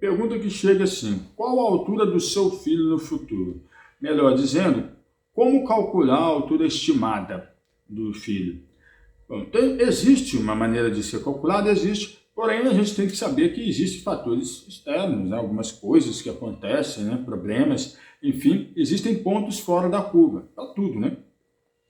pergunta que chega assim: qual a altura do seu filho no futuro? Melhor dizendo, como calcular a altura estimada do filho? Bom, então, existe uma maneira de ser calculada, existe, porém a gente tem que saber que existem fatores externos, né? Algumas coisas que acontecem, né? Problemas, enfim, existem pontos fora da curva, para tudo, né?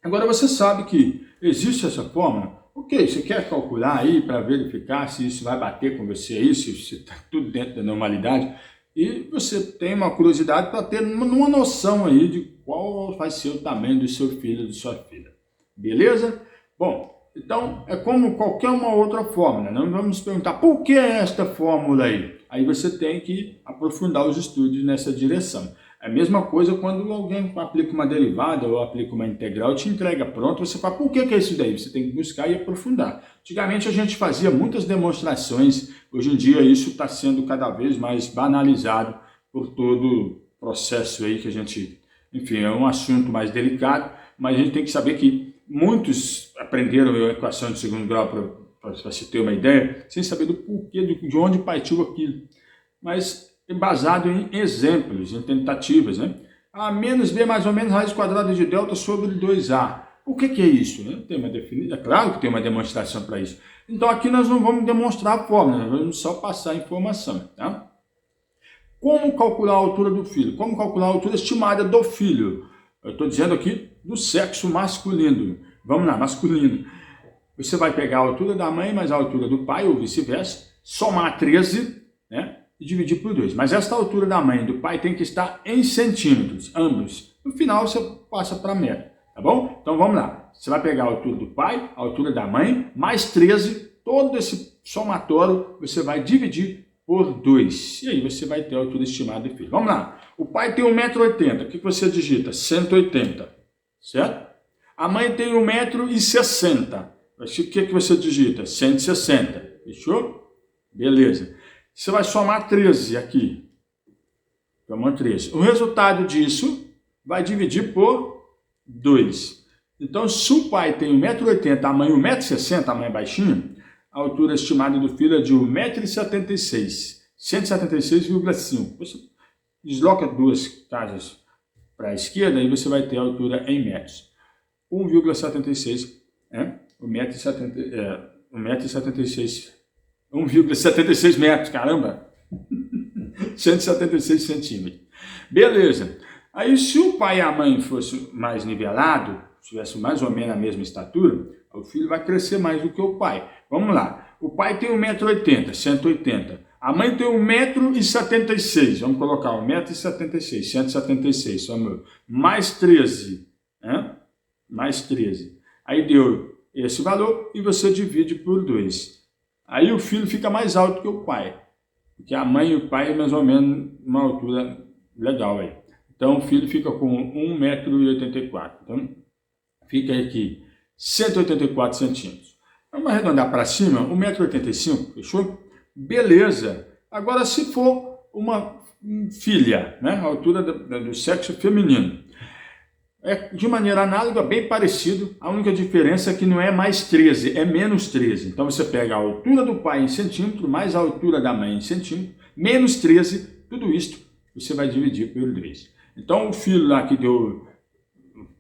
Agora você sabe que existe essa fórmula. Ok, você quer calcular aí para verificar se isso vai bater com você aí, se está tudo dentro da normalidade, e você tem uma curiosidade para ter uma noção aí de qual vai ser o tamanho do seu filho, de sua filha. Beleza? Bom, então é como qualquer uma outra fórmula. Não vamos perguntar por que esta fórmula aí? Aí você tem que aprofundar os estudos nessa direção. É a mesma coisa quando alguém aplica uma derivada ou aplica uma integral, te entrega pronto, você fala, por que é isso daí? Você tem que buscar e aprofundar. Antigamente a gente fazia muitas demonstrações, hoje em dia isso está sendo cada vez mais banalizado por todo o processo aí que a gente, enfim, é um assunto mais delicado, mas a gente tem que saber que muitos aprenderam a equação de segundo grau, para se ter uma ideia, sem saber do porquê, de onde partiu aquilo. Mas baseado em exemplos, em tentativas, né? A menos b mais ou menos raiz quadrada de delta sobre 2a. O que é isso? Né? Tem uma definição, é claro que tem uma demonstração para isso. Então aqui nós não vamos demonstrar a fórmula, nós vamos só passar a informação. Tá? Como calcular a altura do filho? Como calcular a altura estimada do filho? Eu estou dizendo aqui do sexo masculino. Vamos lá, masculino. Você vai pegar a altura da mãe mais a altura do pai, ou vice-versa, somar 13, né? E dividir por 2. Mas esta altura da mãe e do pai tem que estar em centímetros, ambos. No final você passa para metro, tá bom? Então vamos lá. Você vai pegar a altura do pai, a altura da mãe, mais 13, todo esse somatório você vai dividir por 2. E aí você vai ter a altura estimada do filho. Vamos lá. O pai tem 1,80 m. O que você digita? 180, certo? A mãe tem 1,60 m. O que você digita? 160. Fechou? Beleza. Você vai somar 13 aqui. Somando 13. O resultado disso vai dividir por 2. Então, se o pai tem 1,80 m, a mãe 1,60 m, a mãe é baixinha, a altura estimada do filho é de 1,76 m. 176,5. Você desloca duas casas para a esquerda e você vai ter a altura em metros. 1,76 m, 1,76 metros, caramba! 176 centímetros. Beleza. Aí, se o pai e a mãe fossem mais nivelados, tivessem mais ou menos a mesma estatura, o filho vai crescer mais do que o pai. Vamos lá. O pai tem 1,80 m, 180. A mãe tem 1,76 m. Vamos colocar 1,76 m, 176. Mais 13. Né? Mais 13. Aí deu esse valor e você divide por 2. Aí o filho fica mais alto que o pai, porque a mãe e o pai é mais ou menos uma altura legal aí. Então o filho fica com 1,84 m. Então fica aqui 184 centímetros. Vamos arredondar para cima, 1,85 m, fechou? Beleza. Agora se for uma filha, né, a altura do sexo feminino, é de maneira análoga, bem parecido, a única diferença é que não é mais 13, é menos 13. Então você pega a altura do pai em centímetro, mais a altura da mãe em centímetro, menos 13, tudo isto você vai dividir por 2. Então o filho lá que deu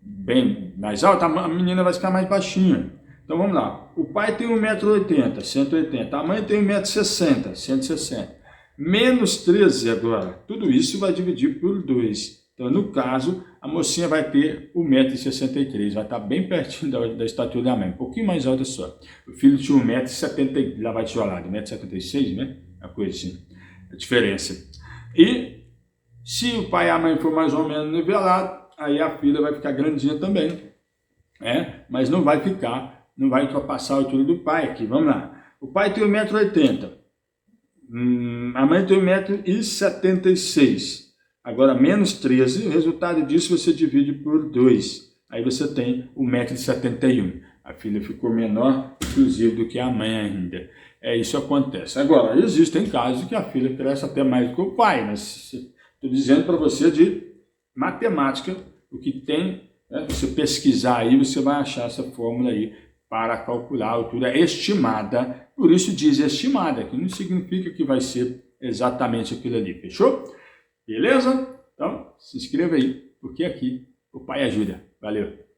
bem mais alto, a menina vai ficar mais baixinha. Então vamos lá, o pai tem 1,80 m, 180, a mãe tem 1,60 m, 160. Menos 13 agora, tudo isso vai dividir por 2. Então, no caso, a mocinha vai ter 1,63 m, vai estar bem pertinho da estatura da mãe, um pouquinho mais alta só. O filho tinha 1,70 m, lá vai tijolado, 1,76 m, né? Uma coisa assim, a diferença. E se o pai e a mãe for mais ou menos nivelado, aí a filha vai ficar grandinha também, mas não vai ultrapassar a altura do pai aqui. Vamos lá. O pai tem 1,80 m, a mãe tem 1,76 m. Agora, menos 13, o resultado disso você divide por 2. Aí você tem 1,71 m. A filha ficou menor, inclusive, do que a mãe ainda. Isso acontece. Agora, existem casos que a filha cresce até mais do que o pai, mas estou dizendo para você de matemática, o que tem, você pesquisar aí, você vai achar essa fórmula aí para calcular a altura estimada. Por isso diz estimada, que não significa que vai ser exatamente aquilo ali, fechou? Beleza? Então, se inscreva aí, porque aqui o pai ajuda. Valeu!